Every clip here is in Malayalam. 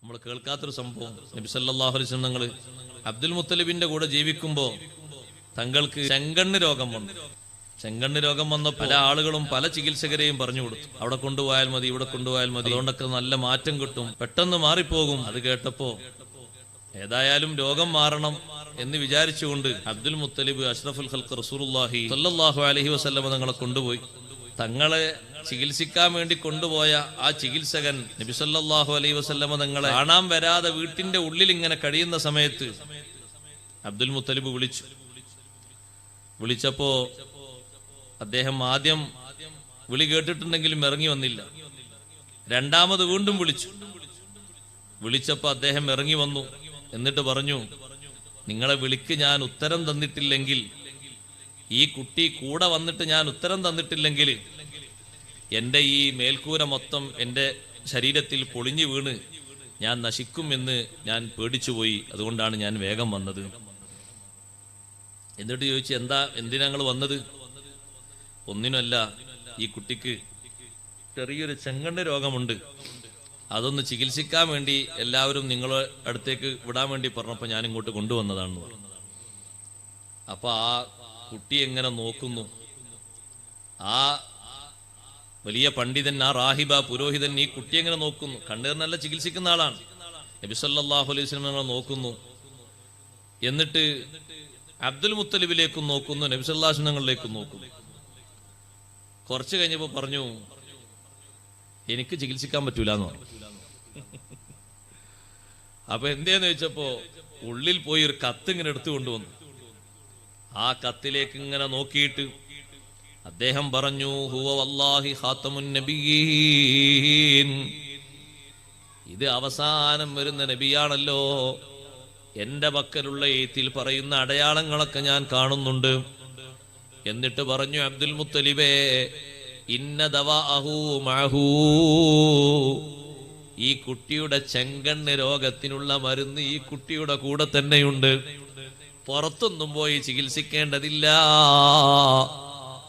നമ്മൾ കേൾക്കാത്തൊരു സംഭവം. നബി സല്ലല്ലാഹു അലൈഹി വസല്ലം തങ്ങൾ അബ്ദുൽ മുത്തലിബിന്റെ കൂടെ ജീവിക്കുമ്പോൾ തങ്ങൾക്ക് ചെങ്കണ്ണ് രോഗം വന്നു. ചെങ്കണ്ണ് രോഗം വന്നപ്പോൾ പല ആളുകളും പല ചികിത്സകരെയും പറഞ്ഞു കൊടുത്തു, അവിടെ കൊണ്ടുപോയാൽ മതി, ഇവിടെ കൊണ്ടുപോയാൽ മതി, അതുകൊണ്ടൊക്കെ നല്ല മാറ്റം കിട്ടും, പെട്ടെന്ന് മാറിപ്പോകും. അത് കേട്ടപ്പോ ഏതായാലും രോഗം മാറണം എന്ന് വിചാരിച്ചുകൊണ്ട് അബ്ദുൽ മുത്തലിബ് അഷ്റഫുൽ ഖൽഖ് റസൂലുള്ളാഹി സ്വല്ലല്ലാഹു അലൈഹി വസല്ലം തങ്ങളെ കൊണ്ടുപോയി. തങ്ങളെ ചികിത്സിക്കാൻ വേണ്ടി കൊണ്ടുപോയ ആ ചികിത്സകൻ നബി സല്ലല്ലാഹു അലൈഹി വസല്ലം തങ്ങളെ കാണാൻ വരാതെ വീട്ടിന്റെ ഉള്ളിൽ ഇങ്ങനെ കഴിയുന്ന സമയത്ത് അബ്ദുൽ മുത്തലിബ് വിളിച്ചപ്പോ അദ്ദേഹം ആദ്യം വിളി കേട്ടിട്ടുണ്ടെങ്കിലും ഇറങ്ങി വന്നില്ല. രണ്ടാമത് വീണ്ടും വിളിച്ചപ്പോ അദ്ദേഹം ഇറങ്ങി വന്നു. എന്നിട്ട് പറഞ്ഞു, നിങ്ങളെ വിളിക്ക് ഞാൻ ഉത്തരം തന്നിട്ടില്ലെങ്കിൽ, ഈ കുട്ടി കൂടെ വന്നിട്ട് ഞാൻ ഉത്തരം തന്നിട്ടില്ലെങ്കിൽ എൻ്റെ ഈ മേൽക്കൂര മൊത്തം എൻ്റെ ശരീരത്തിൽ പൊളിഞ്ഞു വീണ് ഞാൻ നശിക്കും എന്ന് ഞാൻ പേടിച്ചുപോയി, അതുകൊണ്ടാണ് ഞാൻ വേഗം വന്നത്. എന്നിട്ട് ചോദിച്ചു, എന്തിനാ ഞങ്ങൾ വന്നത്? ഒന്നിനുമല്ല, ഈ കുട്ടിക്ക് ചെറിയൊരു ചെങ്കണ്ണ് രോഗമുണ്ട്, അതൊന്ന് ചികിത്സിക്കാൻ വേണ്ടി എല്ലാവരും നിങ്ങളെ അടുത്തേക്ക് വിടാൻ വേണ്ടി പറഞ്ഞപ്പോൾ ഞാൻ ഇങ്ങോട്ട് കൊണ്ടുവന്നതാണെന്ന് പറഞ്ഞു. അപ്പൊ ആ കുട്ടി എങ്ങനെ നോക്കുന്നു, ആ വലിയ പണ്ഡിതൻ, ആ റാഹിബ പുരോഹിതൻ ഈ കുട്ടി എങ്ങനെ നോക്കുന്നു. കണ്ണീർ ചികിത്സിക്കുന്ന ആളാണ്. നബി സല്ലല്ലാഹു അലൈഹി വസല്ലം നോക്കുന്നു. എന്നിട്ട് അബ്ദുൽ മുത്തലിബിലേക്കും നോക്കുന്നു, നബി സല്ലല്ലാഹു അലൈഹി വസല്ലങ്ങളിലേക്കും നോക്കുന്നു. കുറച്ച് കഴിഞ്ഞപ്പോ പറഞ്ഞു, എനിക്ക് ചികിത്സിക്കാൻ പറ്റൂല എന്ന് പറഞ്ഞു. അപ്പൊ എന്തേന്ന് ചോദിച്ചപ്പോ ഉള്ളിൽ പോയി ഒരു കത്ത് ഇങ്ങനെ എടുത്തു കൊണ്ടുവന്നു. ആ കത്തിലേക്ക് ഇങ്ങനെ നോക്കിയിട്ട് അദ്ദേഹം പറഞ്ഞു, ഹുവ വല്ലാഹി ഖാതമുൻ നബിയീൻ, ഇത് അവസാനം വരുന്ന നബിയാണല്ലോ. എന്റെ പക്കലുള്ള എഴുത്തിൽ പറയുന്ന അടയാളങ്ങളൊക്കെ ഞാൻ കാണുന്നുണ്ട്. എന്നിട്ട് പറഞ്ഞു, അബ്ദുൽ മുത്തലിബേ, ഇന്ന ദവാഅഹു മഅഹു, ഈ കുട്ടിയുടെ ചെങ്കണ്ണ് രോഗത്തിനുള്ള മരുന്ന് ഈ കുട്ടിയുടെ കൂടെ തന്നെയുണ്ട്, പുറത്തൊന്നും പോയി ചികിത്സിക്കേണ്ടതില്ല.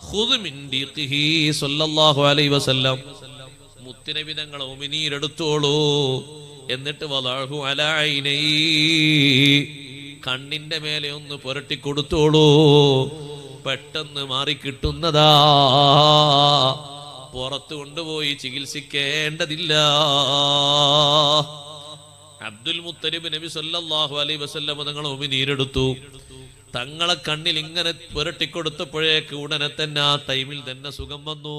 ഖുദ് മിൻ ദീഖിഹി സ്വല്ലല്ലാഹു അലൈഹി വസല്ലം, മുത്തുനബി തങ്ങളെ ഉമിനീരെടുത്തോളൂ. എന്നിട്ട് വദഅഹു അലാ ഐനൈ, കണ്ണിന്റെ മേലെ ഒന്ന് പുരട്ടി കൊടുത്തോളൂ, പെട്ടെന്ന് മാറിക്കിട്ടുന്നതാ, പുറത്തു കൊണ്ടുപോയി ചികിത്സിക്കേണ്ടതില്ല. അബ്ദുൽ മുത്തലിബ് നബി സല്ലല്ലാഹു അലൈഹി വസല്ലം തങ്ങളെ ഉമിനീരെടുത്തു. തങ്ങളെ കണ്ണിൽ ഇങ്ങനെ പുരട്ടിക്കൊടുത്തപ്പോഴേക്ക് ഉടനെ തന്നെ ആ ടൈമിൽ തന്നെ സുഖം വന്നു.